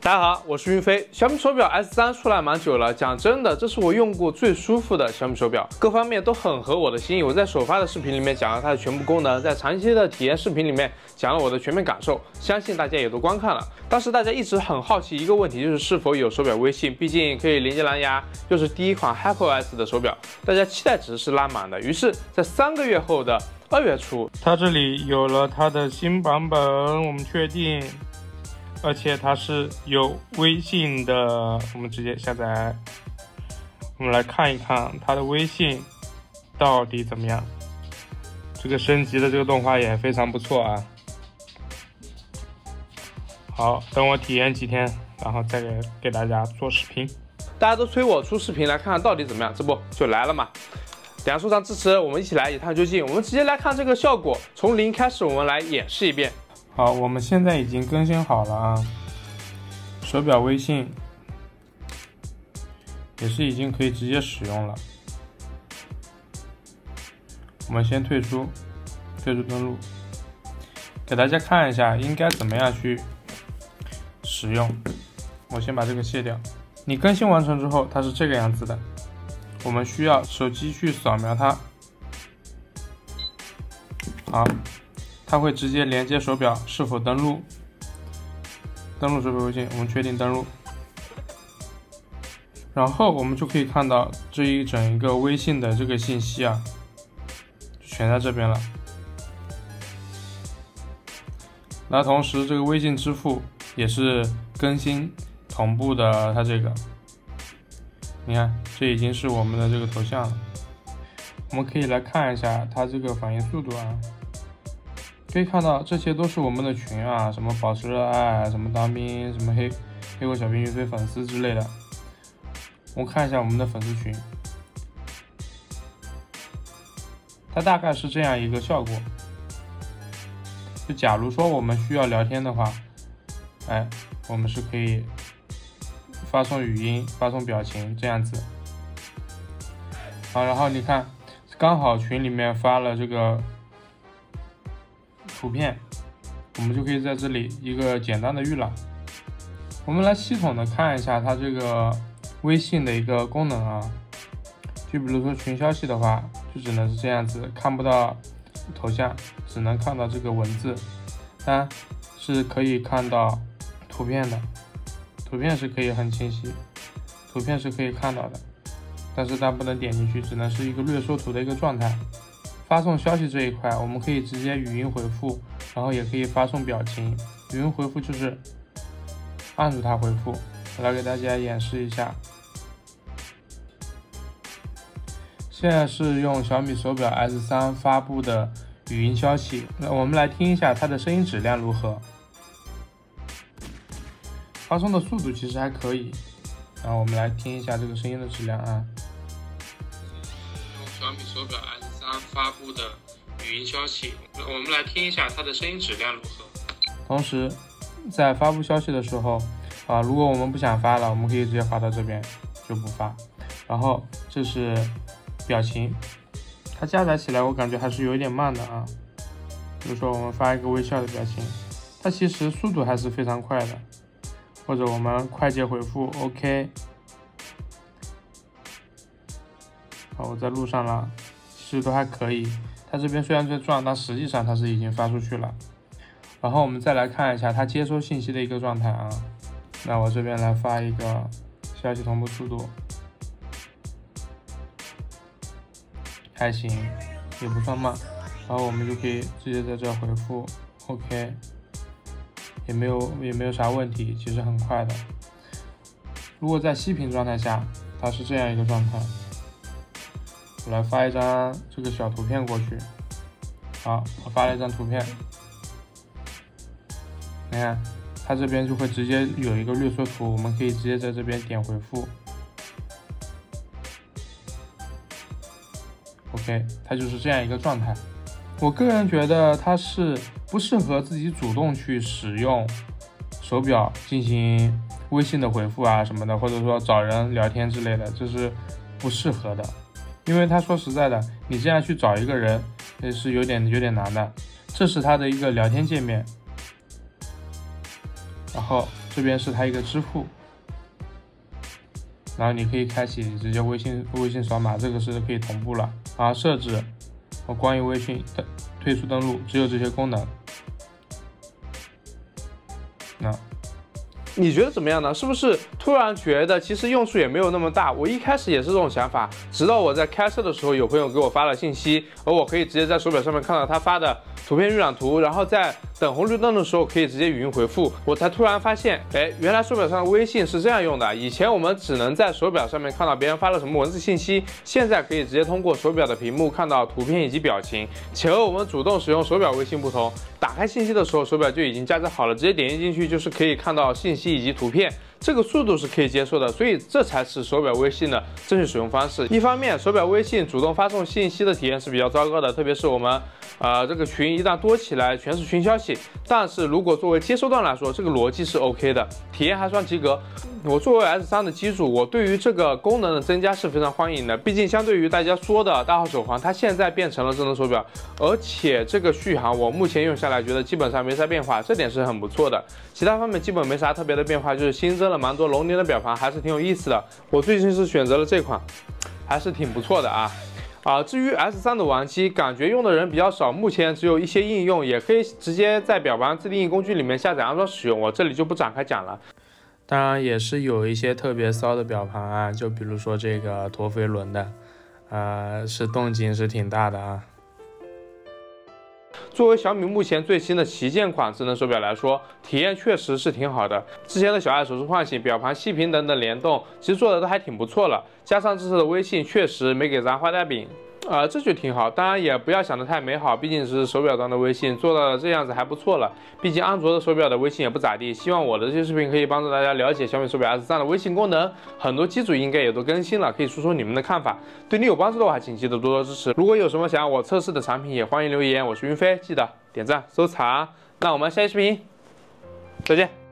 大家好，我是云飞。小米手表 S3出来蛮久了，讲真的，这是我用过最舒服的小米手表，各方面都很合我的心意。我在首发的视频里面讲了它的全部功能，在长期的体验视频里面讲了我的全面感受，相信大家也都观看了。当时大家一直很好奇一个问题，就是是否有手表微信，毕竟可以连接蓝牙，又是第一款 HyperOS 的手表，大家期待值是拉满的。于是，在3个月后的2月初，它这里有了它的新版本，我们确定。而且它是有微信的，我们直接下载。我们来看一看它的微信到底怎么样。这个升级的这个动画也非常不错啊。好，等我体验几天，然后再给大家做视频。大家都催我出视频来看看到底怎么样，这不就来了嘛？点收藏支持，我们一起来一探究竟。我们直接来看这个效果，从零开始，我们来演示一遍。好，我们现在已经更新好了啊，手表微信也是已经可以直接使用了。我们先退出登录，给大家看一下应该怎么样去使用。我先把这个卸掉。你更新完成之后，它是这个样子的。我们需要手机去扫描它，好。它会直接连接手表是否登录手表微信，我们确定登录，然后我们就可以看到这一整个微信的这个信息啊，全在这边了。那同时这个微信支付也是更新同步的，它这个你看这已经是我们的这个头像了。我们可以来看一下它这个反应速度啊，可以看到这些都是我们的群啊，什么保持热爱，什么当兵，什么黑狗小兵云飞粉丝之类的。我们看一下我们的粉丝群，它大概是这样一个效果。就假如说我们需要聊天的话，我们是可以发送语音、发送表情这样子。好，然后你看，刚好群里面发了这个图片，我们就可以在这里一个简单的预览。我们来系统的看一下它这个微信的一个功能啊，就比如说群消息的话，就只能是这样子，看不到头像，只能看到这个文字，当然是可以看到图片的，图片是可以很清晰，图片是可以看到的，但是它不能点进去，只能是一个略缩图的一个状态。发送消息这一块，我们可以直接语音回复，然后也可以发送表情。语音回复就是按住它回复。我来给大家演示一下。现在是用小米手表 S3 发布的语音消息，我们来听一下它的声音质量如何。发送的速度其实还可以，然后我们来听一下这个声音的质量啊。用小米手表 S3 发布的语音消息，我们来听一下它的声音质量如何。同时，在发布消息的时候，如果我们不想发了，我们可以直接滑到这边就不发。然后这是表情，它加载起来我感觉还是有点慢的啊。比如说我们发一个微笑的表情，它其实速度还是非常快的。或者我们快捷回复 OK。好，我在录上了，其实都还可以。它这边虽然在转，但实际上它是已经发出去了。然后我们再来看一下它接收信息的一个状态啊。那我这边来发一个消息同步速度，还行，也不算慢。然后我们就可以直接在这回复 OK， 也没有啥问题，其实很快的。如果在息屏状态下，它是这样一个状态。我来发一张这个小图片过去。好，我发了一张图片，你看它这边就会直接有一个略缩图，我们可以直接在这边点回复 OK， 它就是这样一个状态。我个人觉得它是不适合自己主动去使用手表进行微信的回复啊什么的，或者说找人聊天之类的，这是不适合的。因为他说实在的，你这样去找一个人也是有点难的。这是它的一个聊天界面，然后这边是它一个支付，然后你可以开启直接微信扫码，这个是可以同步了。然后设置和关于微信的退出登录，只有这些功能。你觉得怎么样呢？是不是突然觉得其实用处也没有那么大？我一开始也是这种想法，直到我在开车的时候，有朋友给我发了信息，而我可以直接在手表上面看到他发的图片预览图，然后在等红绿灯的时候可以直接语音回复，我才突然发现，原来手表上的微信是这样用的。以前我们只能在手表上面看到别人发了什么文字信息，现在可以直接通过手表的屏幕看到图片以及表情。且和我们主动使用手表微信不同，打开信息的时候，手表就已经加载好了，直接点击进去就是可以看到信息以及图片，这个速度是可以接受的，所以这才是手表微信的正确使用方式。一方面，手表微信主动发送信息的体验是比较糟糕的，特别是我们这个群一旦多起来，全是群消息。但是如果作为接收端来说，这个逻辑是 OK 的，体验还算及格。我作为 S3 的机主，我对于这个功能的增加是非常欢迎的。毕竟相对于大家说的大号手环，它现在变成了智能手表，而且这个续航我目前用下来觉得基本上没啥变化，这点是很不错的。其他方面基本没啥特别的变化，就是新增了蛮多龙年的表盘，还是挺有意思的。我最近是选择了这款，还是挺不错的啊。至于 S3 的玩机，感觉用的人比较少，目前只有一些应用，也可以直接在表盘自定义工具里面下载安装使用，我这里就不展开讲了。当然也是有一些特别骚的表盘啊，就比如说这个陀飞轮的，是动静是挺大的啊。作为小米目前最新的旗舰款智能手表来说，体验确实是挺好的。之前的小爱手势唤醒、表盘息屏等等联动，其实做的都还挺不错了。加上这次的微信，确实没给咱画大饼，这就挺好。当然也不要想得太美好，毕竟是手表端的微信，做到这样子还不错了。毕竟安卓的手表的微信也不咋地。希望我的这些视频可以帮助大家了解小米手表 S3 的微信功能，很多机主应该也都更新了，可以说说你们的看法。对你有帮助的话，请记得多多支持。如果有什么想要我测试的产品，也欢迎留言。我是云飞，记得点赞收藏。那我们下期视频再见。